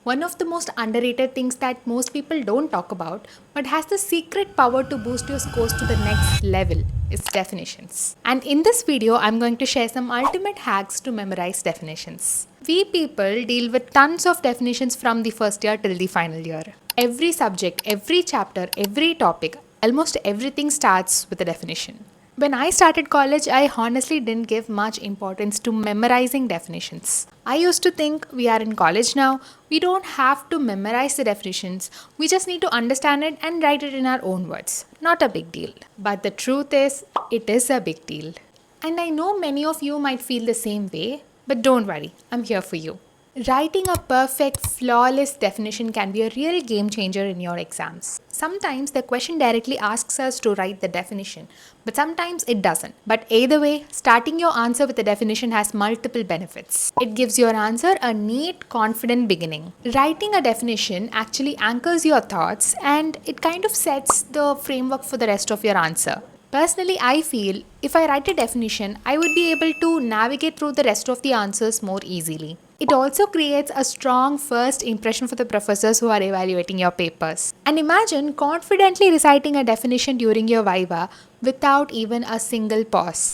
One of the most underrated things that most people don't talk about but has the secret power to boost your scores to the next level is definitions. And in this video, I'm going to share some ultimate hacks to memorize definitions. We people deal with tons of definitions from the first year till the final year. Every subject, every chapter, every topic, almost everything starts with a definition. When I started college, I honestly didn't give much importance to memorizing definitions. I used to think we are in college now, we don't have to memorize the definitions, we just need to understand it and write it in our own words. Not a big deal. But the truth is, it is a big deal. And I know many of you might feel the same way, but don't worry, I'm here for you. Writing a perfect, flawless definition can be a real game changer in your exams. Sometimes the question directly asks us to write the definition, but sometimes it doesn't. But either way, starting your answer with a definition has multiple benefits. It gives your answer a neat, confident beginning. Writing a definition actually anchors your thoughts and it kind of sets the framework for the rest of your answer. Personally, I feel if I write a definition, I would be able to navigate through the rest of the answers more easily. It also creates a strong first impression for the professors who are evaluating your papers. And imagine confidently reciting a definition during your viva without even a single pause.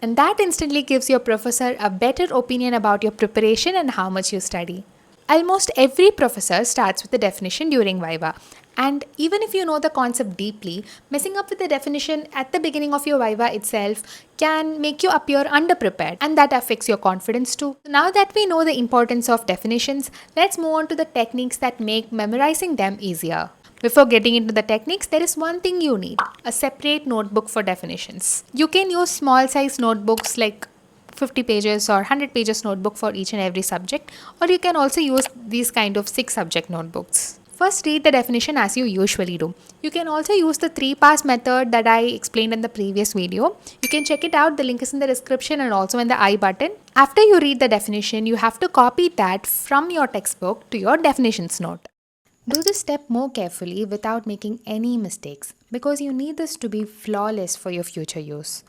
And that instantly gives your professor a better opinion about your preparation and how much you study. Almost every professor starts with the definition during Viva. And even if you know the concept deeply, messing up with the definition at the beginning of your Viva itself can make you appear underprepared, and that affects your confidence too. Now that we know the importance of definitions, let's move on to the techniques that make memorizing them easier. Before getting into the techniques, there is one thing you need: a separate notebook for definitions. You can use small size notebooks like 50 pages or 100 pages notebook for each and every subject, or you can also use these kind of 6 subject notebooks. First, read the definition as you usually do. You can also use the 3 pass method that I explained in the previous video. You can check it out, the link is in the description and also in the I button. After you read the definition, you have to copy that from your textbook to your definitions note. Do this step more carefully without making any mistakes, because you need this to be flawless for your future use.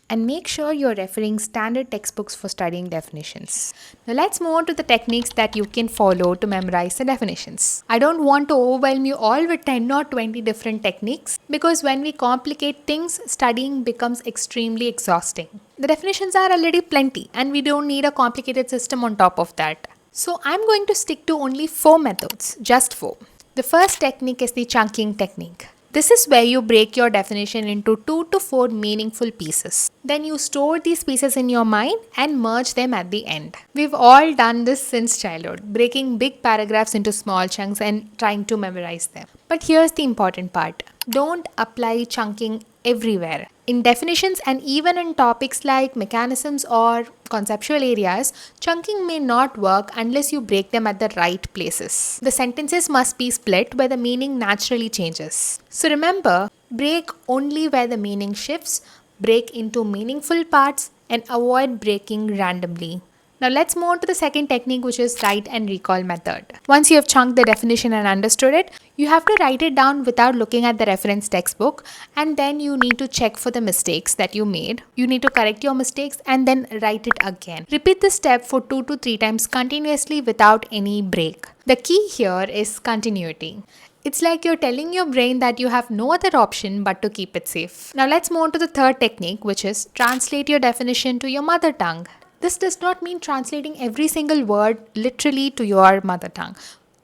And make sure you're referring standard textbooks for studying definitions. Now let's move on to the techniques that you can follow to memorize the definitions. I don't want to overwhelm you all with 10 or 20 different techniques, because when we complicate things, studying becomes extremely exhausting. The definitions are already plenty and we don't need a complicated system on top of that. So I'm going to stick to only 4 methods, just 4. The first technique is the chunking technique. This is where you break your definition into 2 to 4 meaningful pieces. Then you store these pieces in your mind and merge them at the end. We've all done this since childhood, breaking big paragraphs into small chunks and trying to memorize them. But here's the important part. Don't apply chunking everywhere. In definitions and even in topics like mechanisms or conceptual areas, chunking may not work unless you break them at the right places. The sentences must be split where the meaning naturally changes. So remember, break only where the meaning shifts, break into meaningful parts, and avoid breaking randomly. Now let's move on to the second technique, which is write and recall method. Once you have chunked the definition and understood it, you have to write it down without looking at the reference textbook, and then you need to check for the mistakes that you made. You need to correct your mistakes and then write it again. Repeat this step for 2 to 3 times continuously without any break. The key here is continuity. It's like you're telling your brain that you have no other option but to keep it safe. Now let's move on to the third technique, which is translate your definition to your mother tongue. This does not mean translating every single word literally to your mother tongue,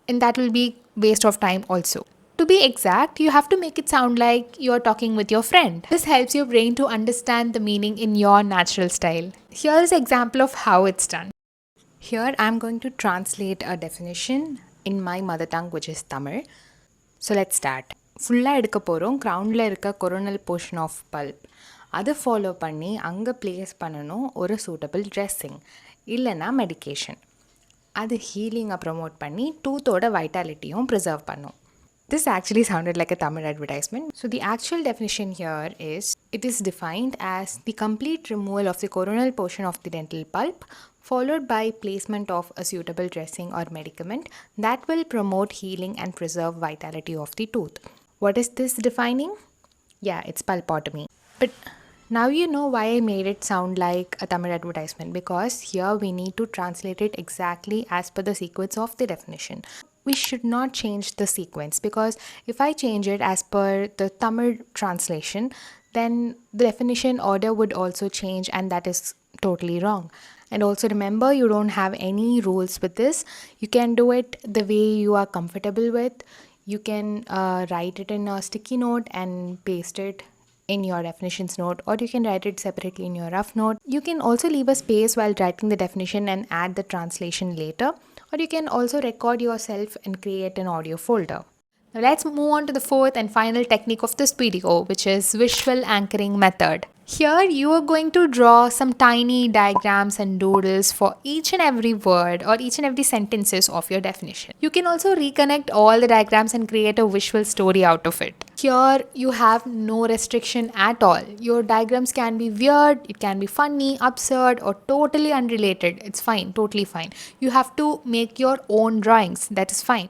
and that will be waste of time also. To be exact, you have to make it sound like you're talking with your friend. This helps your brain to understand the meaning in your natural style. Here is an example of how it's done. Here I'm going to translate a definition in my mother tongue, which is Tamil. So let's start. ஃபுல்லாக எடுக்க போகிறோம். கிரவுண்டில் இருக்க coronal portion of bulb அதை follow பண்ணி அங்கே place பண்ணணும் ஒரு சூட்டபிள் ட்ரெஸ்ஸிங் இல்லைன்னா மெடிக்கேஷன். அது ஹீலிங்கை ப்ரமோட் பண்ணி டூத்தோட வைட்டாலிட்டியும் ப்ரிசர்வ் பண்ணும். This actually sounded like a Tamil advertisement. So the actual definition here is, it is defined as the complete removal of the coronal portion of the dental pulp followed by placement of a suitable dressing or medicament that will promote healing and preserve vitality of the tooth. What is this defining? Yeah, it's pulpotomy. But Now you know why I made it sound like a Tamil advertisement, because here we need to translate it exactly as per the sequence of the definition. We should not change the sequence, because if I change it as per the Tamil translation, then the definition order would also change, and that is totally wrong. And also remember, you don't have any rules with this. You can do it the way you are comfortable with. You can write it in a sticky note and paste it in your definitions note, or you can write it separately in your rough note. You can also leave a space while writing the definition and add the translation later, or you can also record yourself and create an audio folder. Now let's move on to the fourth and final technique of this video, which is visual anchoring method. Here you are going to draw some tiny diagrams and doodles for each and every word or each and every sentences of your definition. You can also reconnect all the diagrams and create a visual story out of it. Here you have no restriction at all. Your diagrams can be weird, it can be funny, absurd, or totally unrelated. It's fine, totally fine. You have to make your own drawings. That is fine.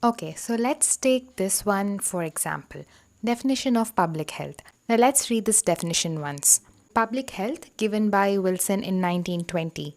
Okay, so let's take this one for example. Definition of public health. Now let's read this definition once. Public health, given by Wilson in 1920.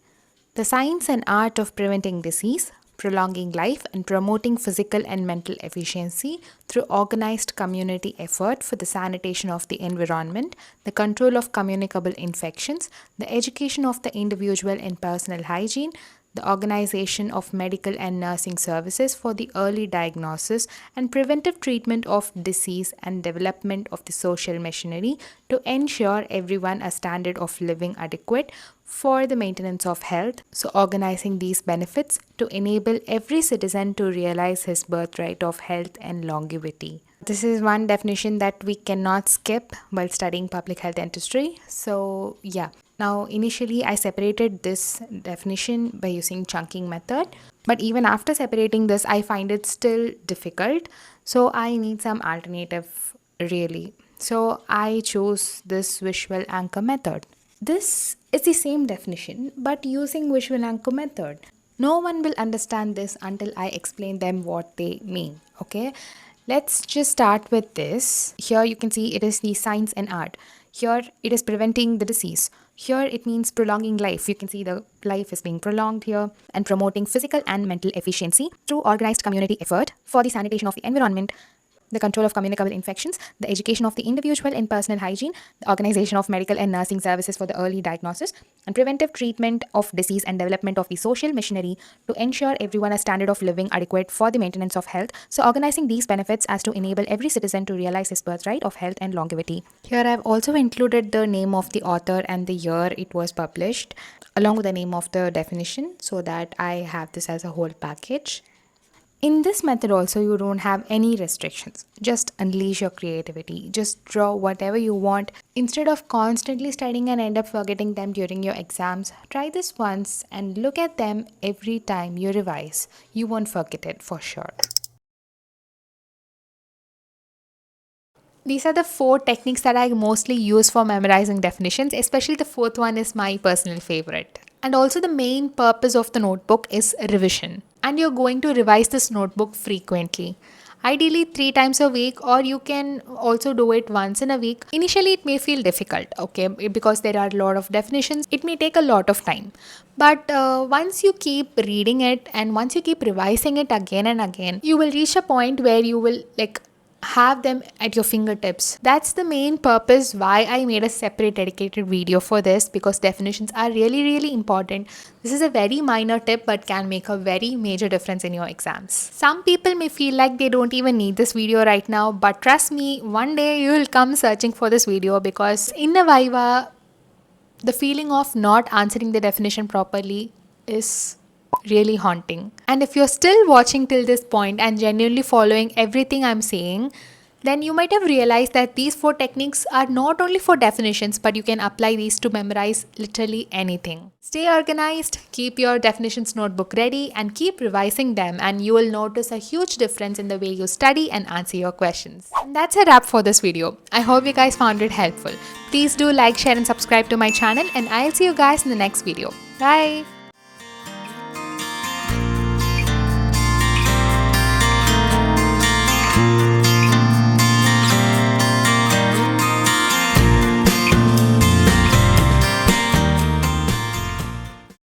The science and art of preventing disease, prolonging life, and promoting physical and mental efficiency through organized community effort for the sanitation of the environment, the control of communicable infections, the education of the individual in personal hygiene, the organization of medical and nursing services for the early diagnosis and preventive treatment of disease, and development of the social machinery to ensure everyone a standard of living adequate for the maintenance of health. So organizing these benefits to enable every citizen to realize his birthright of health and longevity. This is one definition that we cannot skip while studying public health dentistry. So yeah. Now initially I separated this definition by using chunking method, but even after separating this I find it still difficult, so I need some alternative really. So I chose this visual anchor method. This is the same definition but using visual anchor method. No one will understand this until I explain them what they mean. Okay, let's just start with this. Here you can see it is the science and art. Here it is preventing the disease. Here it means prolonging life. You can see the life is being prolonged here. And promoting physical and mental efficiency through organized community effort for the sanitation of the environment, the control of communicable infections, the education of the individual in personal hygiene, the organization of medical and nursing services for the early diagnosis, and preventive treatment of disease, and development of the social machinery to ensure everyone a standard of living adequate for the maintenance of health. So organizing these benefits as to enable every citizen to realize his birthright of health and longevity. Here I've also included the name of the author and the year it was published, along with the name of the definition, so that I have this as a whole package. In this method also you don't have any restrictions. Just unleash your creativity. Just draw whatever you want. Instead of constantly studying and end up forgetting them during your exams, try this once and look at them every time you revise. You won't forget it for sure. These are the 4 techniques that I mostly use for memorizing definitions, especially the fourth one is my personal favorite. And also the main purpose of the notebook is revision. And you're going to revise this notebook frequently. Ideally 3 times a week, or you can also do it once in a week. Initially it may feel difficult, okay, because there are a lot of definitions. It may take a lot of time. But once you keep reading it and once you keep revising it again and again, you will reach a point where you will have them at your fingertips. That's the main purpose why I made a separate dedicated video for this, because definitions are really important. This is a very minor tip but can make a very major difference in your exams. Some people may feel like they don't even need this video right now, but trust me, one day you will come searching for this video, because in a Viva, the feeling of not answering the definition properly is really haunting. And if you're still watching till this point and genuinely following everything I'm saying, then you might have realized that these 4 techniques are not only for definitions, but you can apply these to memorize literally anything. Stay organized, keep your definitions notebook ready, and keep revising them, and you will notice a huge difference in the way you study and answer your questions. And that's a wrap for this video. I hope you guys found it helpful. Please do like, share, and subscribe to my channel, and I'll see you guys in the next video. Bye!